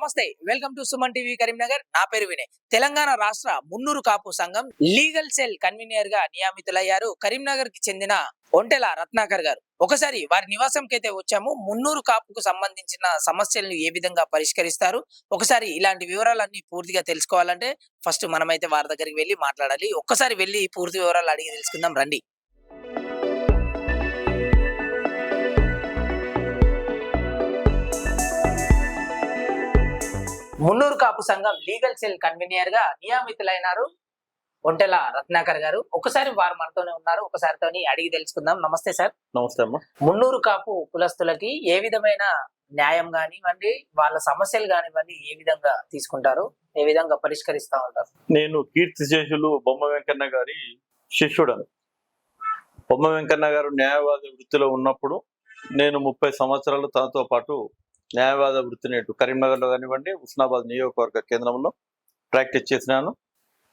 నమస్తే, welcome to Suman TV Karimnagar. నా పేరు వినయ్. తెలంగాణ రాష్ట్ర మున్నూరు కాపు సంఘం లీగల్ సెల్ కన్వీనర్ గా నియమితులయ్యారు కరీంనగర్ కి చెందిన ఒంటెల రత్నాకర్ గారు. ఒకసారి వారి నివాసంకి అయితే వచ్చాము. మున్నూరు కాపుకు సంబంధించిన సమస్యలను ఏ విధంగా పరిష్కరిస్తారు, ఒకసారి ఇలాంటి వివరాలన్నీ పూర్తిగా తెలుసుకోవాలంటే ఫస్ట్ మనమైతే వారి దగ్గరికి వెళ్ళి మాట్లాడాలి. ఒక్కసారి వెళ్ళి పూర్తి వివరాలు అడిగి తెలుసుకుందాం రండి. మున్నూరు కాపు సంఘం లీగల్ సెల్ కన్వీనర్ గా నియమితులైనారు ఒంటెల రత్నాకర్ గారు. ఒకసారి వారు మనతోనే ఉన్నారు, ఒకసారితో అడిగి తెలుసుకుందాం. నమస్తే సార్. నమస్తే అమ్మా. మున్నూరు కాపు కులస్తులకి ఏ విధమైన న్యాయం కానివ్వండి, వాళ్ళ సమస్యలు కానివ్వండి ఏ విధంగా తీసుకుంటారు, ఏ విధంగా పరిష్కరిస్తా ఉంటారు? నేను కీర్తిశేషులు బొమ్మ వెంకన్న గారి శిష్యుడను. బొమ్మ వెంకన్న గారు న్యాయవాద వృత్తిలో ఉన్నప్పుడు నేను 30 సంవత్సరాలు తనతో పాటు న్యాయవాద వృత్తిని కరీంనగర్లో కానివ్వండి, హుస్నాబాద్ నియోజకవర్గ కేంద్రంలో ప్రాక్టీస్ చేసినాను.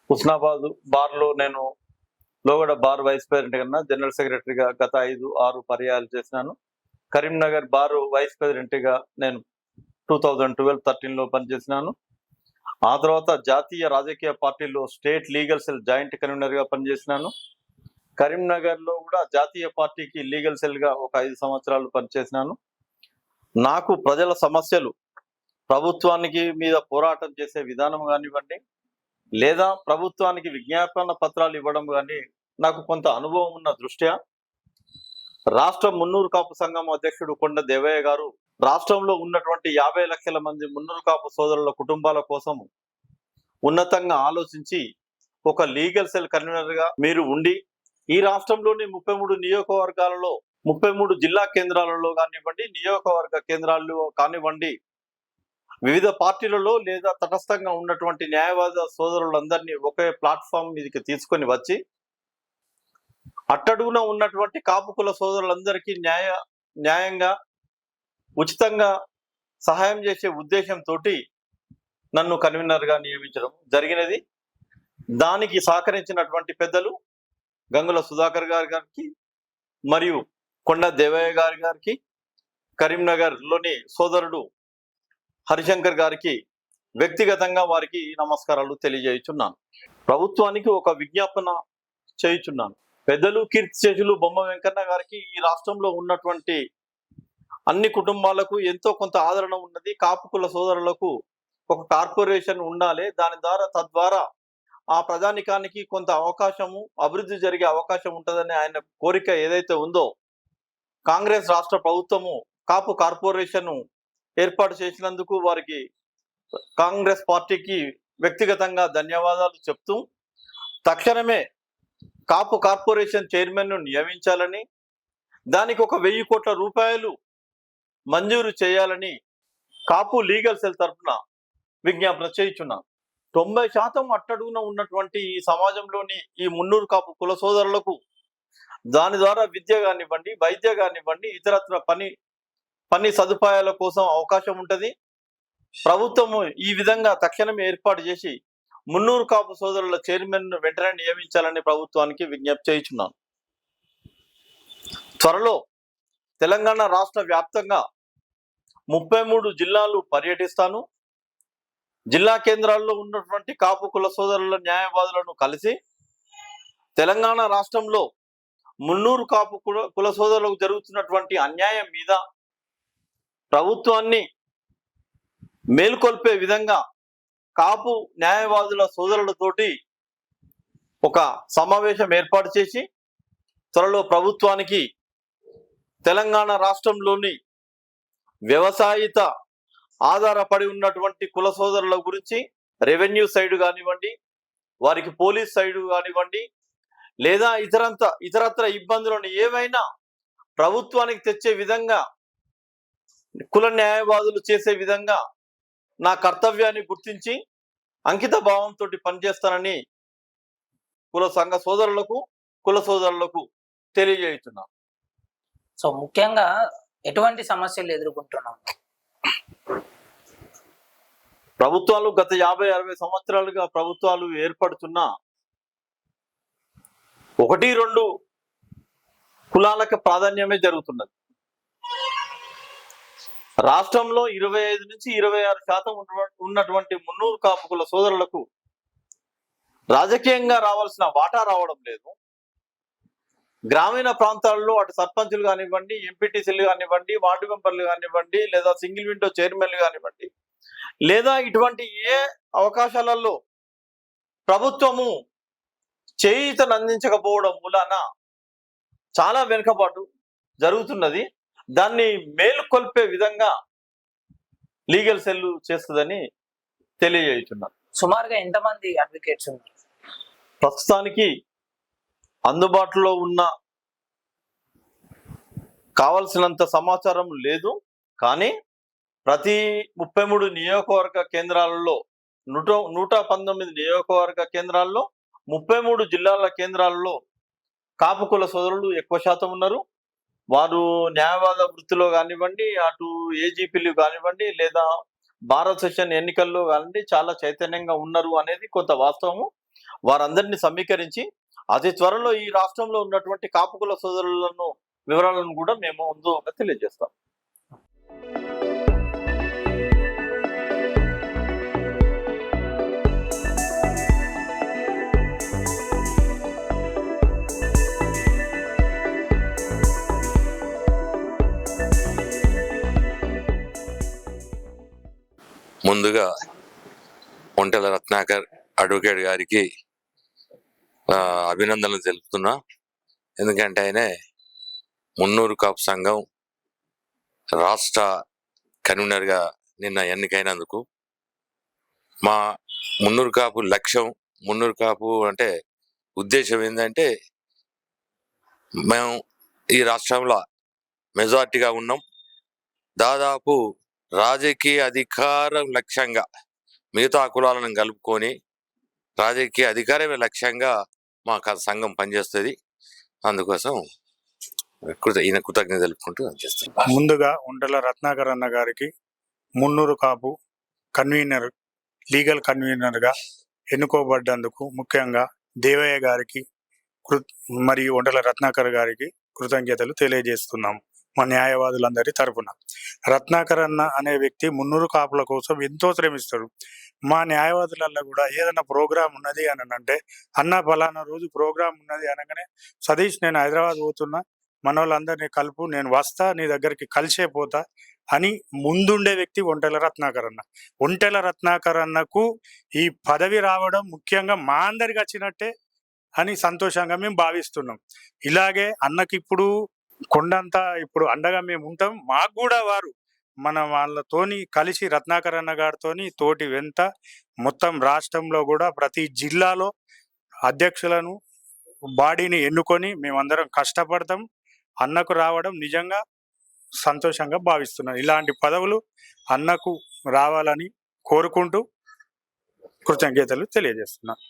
హుస్నాబాద్ బార్లో నేను లోగడ బార్ వైస్ ప్రెసిడెంట్ కన్నా జనరల్ సెక్రటరీగా గత 5-6 పర్యాయాలు చేసినాను. కరీంనగర్ బార్ వైస్ ప్రెసిడెంట్గా నేను 2012-13లో పనిచేసినాను. ఆ తర్వాత జాతీయ రాజకీయ పార్టీలో స్టేట్ లీగల్ సెల్ జాయింట్ కన్వీనర్గా పనిచేసినాను. కరీంనగర్లో కూడా జాతీయ పార్టీకి లీగల్ సెల్గా ఒక 5 సంవత్సరాలు పనిచేసినాను. నాకు ప్రజల సమస్యలు, ప్రభుత్వానికి మీద పోరాటం చేసే విధానం కానివ్వండి, లేదా ప్రభుత్వానికి విజ్ఞాపన పత్రాలు ఇవ్వడం కానీ నాకు కొంత అనుభవం ఉన్న దృష్ట్యా రాష్ట్ర మున్నూరు కాపు సంఘం అధ్యక్షుడు కొండ దేవయ్య గారు రాష్ట్రంలో ఉన్నటువంటి 50 లక్షల మంది మున్నూరు కాపు సోదరుల కుటుంబాల కోసం ఉన్నతంగా ఆలోచించి ఒక లీగల్ సెల్ కన్వీనర్గా మీరు ఉండి ఈ రాష్ట్రంలోని 33 నియోజకవర్గాలలో 33 జిల్లా కేంద్రాలలో కానివ్వండి, నియోజకవర్గ కేంద్రాల్లో కానివ్వండి, వివిధ పార్టీలలో లేదా తటస్థంగా ఉన్నటువంటి న్యాయవాద సోదరులందరినీ ఒకే ప్లాట్ఫామ్ మీదకి తీసుకొని వచ్చి అట్టడుగున ఉన్నటువంటి కాపుకుల సోదరులందరికీ న్యాయంగా ఉచితంగా సహాయం చేసే ఉద్దేశంతో నన్ను కన్వీనర్గా నియమించడం జరిగినది. దానికి సహకరించినటువంటి పెద్దలు గంగుల సుధాకర్ గారికి మరియు కొండ దేవయ్య గారికి, కరీంనగర్లోని సోదరుడు హరిశంకర్ గారికి వ్యక్తిగతంగా వారికి నమస్కారాలు తెలియజేయుచున్నాను. ప్రభుత్వానికి ఒక విజ్ఞాపన చేయుచున్నాను. పెద్దలు కీర్తిశేషులు బొమ్మ వెంకన్న గారికి ఈ రాష్ట్రంలో ఉన్నటువంటి అన్ని కుటుంబాలకు ఎంతో కొంత ఆదరణ ఉన్నది. కాపుకుల సోదరులకు ఒక కార్పొరేషన్ ఉండాలి, దాని ద్వారా తద్వారా ఆ ప్రజానికానికి కొంత అవకాశము, అభివృద్ధి జరిగే అవకాశం ఉంటుందని ఆయన కోరిక ఏదైతే ఉందో, కాంగ్రెస్ రాష్ట్ర ప్రభుత్వము కాపు కార్పొరేషన్ ఏర్పాటు చేసినందుకు వారికి కాంగ్రెస్ పార్టీకి వ్యక్తిగతంగా ధన్యవాదాలు చెప్తూ తక్షణమే కాపు కార్పొరేషన్ చైర్మన్ను నియమించాలని, దానికి ఒక 1000 కోట్ల రూపాయలు మంజూరు చేయాలని కాపు లీగల్ సెల్ తరఫున విజ్ఞాపన చేయుచున్నాను. 90% అట్టడుగున ఉన్నటువంటి ఈ సమాజంలోని ఈ మున్నూరు కాపు కుల సోదరులకు దాని ద్వారా విద్య కానివ్వండి, వైద్య కానివ్వండి, ఇతరత్ర పని సదుపాయాల కోసం అవకాశం ఉంటుంది. ప్రభుత్వము ఈ విధంగా తక్షణమే ఏర్పాటు చేసి మున్నూరు కాపు సోదరుల చైర్మన్ వెంటనే నియమించాలని ప్రభుత్వానికి విజ్ఞప్తి చేయుచున్నాను. త్వరలో తెలంగాణ రాష్ట్ర వ్యాప్తంగా 33 జిల్లాలు పర్యటిస్తాను. జిల్లా కేంద్రాల్లో ఉన్నటువంటి కాపు కుల సోదరుల న్యాయవాదులను కలిసి తెలంగాణ రాష్ట్రంలో మున్నూరు కాపు కుల సోదరులకు జరుగుతున్నటువంటి అన్యాయం మీద ప్రభుత్వాన్ని మేల్కొల్పే విధంగా కాపు న్యాయవాదుల సోదరులతోటి ఒక సమావేశం ఏర్పాటు చేసి త్వరలో ప్రభుత్వానికి తెలంగాణ రాష్ట్రంలోని వ్యవసాయిత ఆధారపడి ఉన్నటువంటి కుల సోదరుల గురించి రెవెన్యూ సైడ్ కానివ్వండి, వారికి పోలీస్ సైడ్ కానివ్వండి, లేదా ఇతరత్ర ఇబ్బందులను ఏవైనా ప్రభుత్వానికి తెచ్చే విధంగా కుల న్యాయవాదులు చేసే విధంగా నా కర్తవ్యాన్ని గుర్తించి అంకిత భావంతో పనిచేస్తానని కుల సంఘ సోదరులకు, కుల సోదరులకు తెలియజేస్తున్నాను. సో ముఖ్యంగా ఎటువంటి సమస్యలు ఎదుర్కొంటున్నాం? ప్రభుత్వాలు గత 50-60 సంవత్సరాలుగా ప్రభుత్వాలు ఏర్పడుతున్నా 1-2 కులాలకు ప్రాధాన్యమే జరుగుతున్నది. రాష్ట్రంలో 25 నుంచి 26% ఉన్నటువంటి మున్నూరు కాపుకుల సోదరులకు రాజకీయంగా రావాల్సిన వాటా రావడం లేదు. గ్రామీణ ప్రాంతాల్లో అటు సర్పంచులు కానివ్వండి, ఎంపీటీసీలు కానివ్వండి, వార్డు మెంబర్లు కానివ్వండి, లేదా సింగిల్ విండో చైర్మన్లు కానివ్వండి, లేదా ఇటువంటి ఏ అవకాశాలలో ప్రభుత్వము చేయూతను అందించకపోవడం మూలాన చాలా వెనుకబాటు జరుగుతున్నది. దాన్ని మేలుకొల్పే విధంగా లీగల్ సెల్ చేస్తుందని తెలియజేస్తున్నారు. సుమారుగా ఎంతమంది అడ్వకేట్స్ ఉన్నారు? ప్రస్తుతానికి అందుబాటులో ఉన్న కావలసినంత సమాచారం లేదు. కానీ ప్రతి 33 నియోజకవర్గ కేంద్రాలలో 119 నియోజకవర్గ కేంద్రాల్లో 33 జిల్లాల కేంద్రాల్లో కాపుకుల సోదరులు ఎక్కువ శాతం ఉన్నారు. వారు న్యాయవాద వృత్తిలో కానివ్వండి, అటు ఏజీపీలు కానివ్వండి, లేదా భారత సెషన్ ఎన్నికల్లో కానివ్వండి చాలా చైతన్యంగా ఉన్నారు అనేది కొంత వాస్తవము. వారందరినీ సమీకరించి అతి త్వరలో ఈ రాష్ట్రంలో ఉన్నటువంటి కాపుకుల సోదరులను వివరాలను కూడా మేము ముందుగా తెలియజేస్తాం. ముందుగా ఒంటెల రత్నాకర్ అడ్వకేట్ గారికి అభినందనలు తెలుపుతున్నా. ఎందుకంటే ఆయన మున్నూరు కాపు సంఘం రాష్ట్ర కన్వీనర్గా నిన్న ఎన్నికైనందుకు మా మున్నూరు కాపు లక్ష్యం, మున్నూరు కాపు అంటే ఉద్దేశం ఏంటంటే మేము ఈ రాష్ట్రంలో మెజార్టీగా ఉన్నాం. దాదాపు రాజకీయ అధికారం లక్ష్యంగా మిగతా కులాలను కలుపుకొని రాజకీయ అధికారమే లక్ష్యంగా మా సంఘం పనిచేస్తుంది. అందుకోసం ఈయన కృతజ్ఞత తెలుపుకుంటూ పనిచేస్తాం. ముందుగా ఒంటెల రత్నాకర్ అన్న గారికి మున్నూరు కాపు కన్వీనర్, లీగల్ కన్వీనర్గా ఎన్నుకోబడ్డందుకు ముఖ్యంగా దేవయ్య గారికి మరియు ఒంటెల రత్నాకర్ గారికి కృతజ్ఞతలు తెలియజేస్తున్నాము మా న్యాయవాదులందరి తరపున. రత్నాకర్ అన్న అనే వ్యక్తి మున్నూరు కాపుల కోసం ఎంతో శ్రమిస్తాడు. మా న్యాయవాదులలో కూడా ఏదైనా ప్రోగ్రాం ఉన్నది అని అంటే, అన్న ఫలానా రోజు ప్రోగ్రాం ఉన్నది అనగానే, సతీష్ నేను హైదరాబాద్ పోతున్నా, మన వాళ్ళందరినీ కలుపు, నేను వస్తా, నీ దగ్గరికి కలిసే పోతా అని ముందుండే వ్యక్తి ఒంటెల రత్నాకర్ అన్న. ఒంటెల రత్నాకర్ అన్నకు ఈ పదవి రావడం ముఖ్యంగా మా అందరికి వచ్చినట్టే అని సంతోషంగా మేము భావిస్తున్నాం. ఇలాగే అన్నకి ఇప్పుడు కొండంతా ఇప్పుడు అండగా మేము ఉంటాం. మాకు కూడా వారు మన వాళ్ళతోని కలిసి రత్నాకర్ అన్న గారితోని తోటి వెంట మొత్తం రాష్ట్రంలో కూడా ప్రతి జిల్లాలో అధ్యక్షులను బాడీని ఎన్నుకొని మేమందరం కష్టపడతాం. అన్నకు రావడం నిజంగా సంతోషంగా భావిస్తున్నాను. ఇలాంటి పదవులు అన్నకు రావాలని కోరుకుంటూ కృతజ్ఞతలు తెలియజేస్తున్నాను.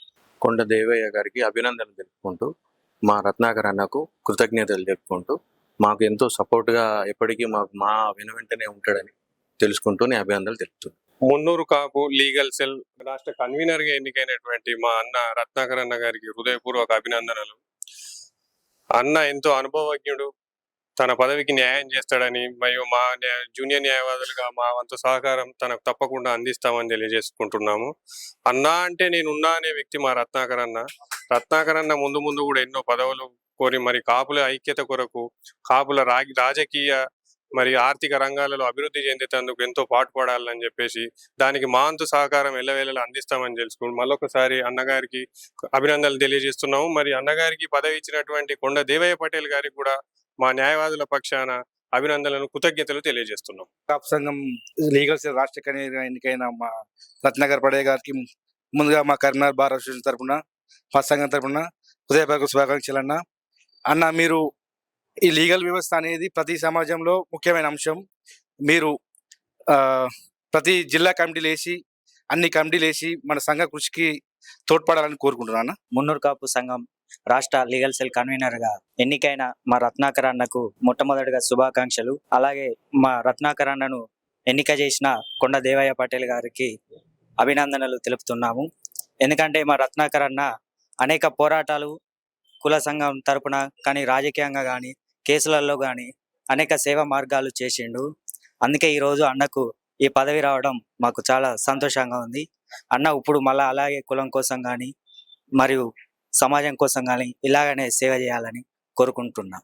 కొండ దేవయ్య గారికి అభినందనలు తెలుపుకుంటూ, మా రత్నాకర్ అన్నకు కృతజ్ఞతలు తెలుపుకుంటూ, మాకు ఎంతో సపోర్ట్గా ఎప్పటికీ మా వెనువెంటనే ఉంటాడని తెలుసుకుంటూ నేను అభినందనలు తెలుపుతున్నాను. మున్నూరు కాపు లీగల్ సెల్ రాష్ట్ర కన్వీనర్ గా ఎన్నికైనటువంటి మా అన్న రత్నాకర్ అన్న గారికి హృదయపూర్వక అభినందనలు. అన్న ఎంతో అనుభవజ్ఞుడు, తన పదవికి న్యాయం చేస్తాడని మరియు మా జూనియర్ న్యాయవాదులుగా మా వంతు సహకారం తనకు తప్పకుండా అందిస్తామని తెలియజేసుకుంటున్నాము. అన్న అంటే నేనున్నా అనే వ్యక్తి మా రత్నాకర్ అన్న. రత్నాకర్ అన్న ముందు ముందు కూడా ఎన్నో పదవులు కోరి మరి కాపుల ఐక్యత కొరకు, కాపుల రాజకీయ మరి ఆర్థిక రంగాలలో అభివృద్ధి చెందేందుకు ఎంతో పాటుపడాలని చెప్పేసి దానికి మా వంతు సహకారం ఎల్లవేళలా అందిస్తామని తెలుసుకుంటూ మళ్ళొకసారి అన్నగారికి అభినందనలు తెలియజేస్తున్నాము. మరి అన్నగారికి పదవి ఇచ్చినటువంటి కొండ దేవయ్య పటేల్ గారికి కూడా మా న్యాయవాదుల పక్షాన అభినందనలు, కృతజ్ఞతలు తెలియజేస్తున్నాం. కాపు సంఘం లీగల్ సెల్ రాష్ట్ర కన్వీనర్గా ఎన్నికైన మా రత్నాకర్ పటేల్ గారికి ముందుగా మా కరీంనగర్ బార్ అసోసియేషన్ తరఫున, మా సంఘం తరఫున హృదయపూర్వక శుభాకాంక్షలు. అన్న మీరు ఈ లీగల్ వ్యవస్థ అనేది ప్రతి సమాజంలో ముఖ్యమైన అంశం. మీరు ప్రతి జిల్లా కమిటీలు వేసి, అన్ని కమిటీలు వేసి మన సంఘ కృషికి తోడ్పడాలని కోరుకుంటున్నాను. మున్నూరు కాపు సంఘం రాష్ట్ర లీగల్ సెల్ కన్వీనర్ గా ఎన్నికైన మా రత్నాకర్ అన్నకు మొట్టమొదటిగా శుభాకాంక్షలు. అలాగే మా రత్నాకర్ అన్నను ఎన్నిక చేసిన కొండ దేవయ్య పటేల్ గారికి అభినందనలు తెలుపుతున్నాము. ఎందుకంటే మా రత్నాకర్ అన్న అనేక పోరాటాలు కుల సంఘం తరపున కానీ, రాజకీయంగా కానీ, కేసులలో కానీ అనేక సేవా మార్గాలు చేసిండు. అందుకే ఈరోజు అన్నకు ఈ పదవి రావడం మాకు చాలా సంతోషంగా ఉంది. అన్న ఇప్పుడు మళ్ళీ అలాగే కులం కోసం కానీ మరియు సమాజం కోసం కానీ ఇలాగనే సేవ చేయాలని కోరుకుంటున్నా.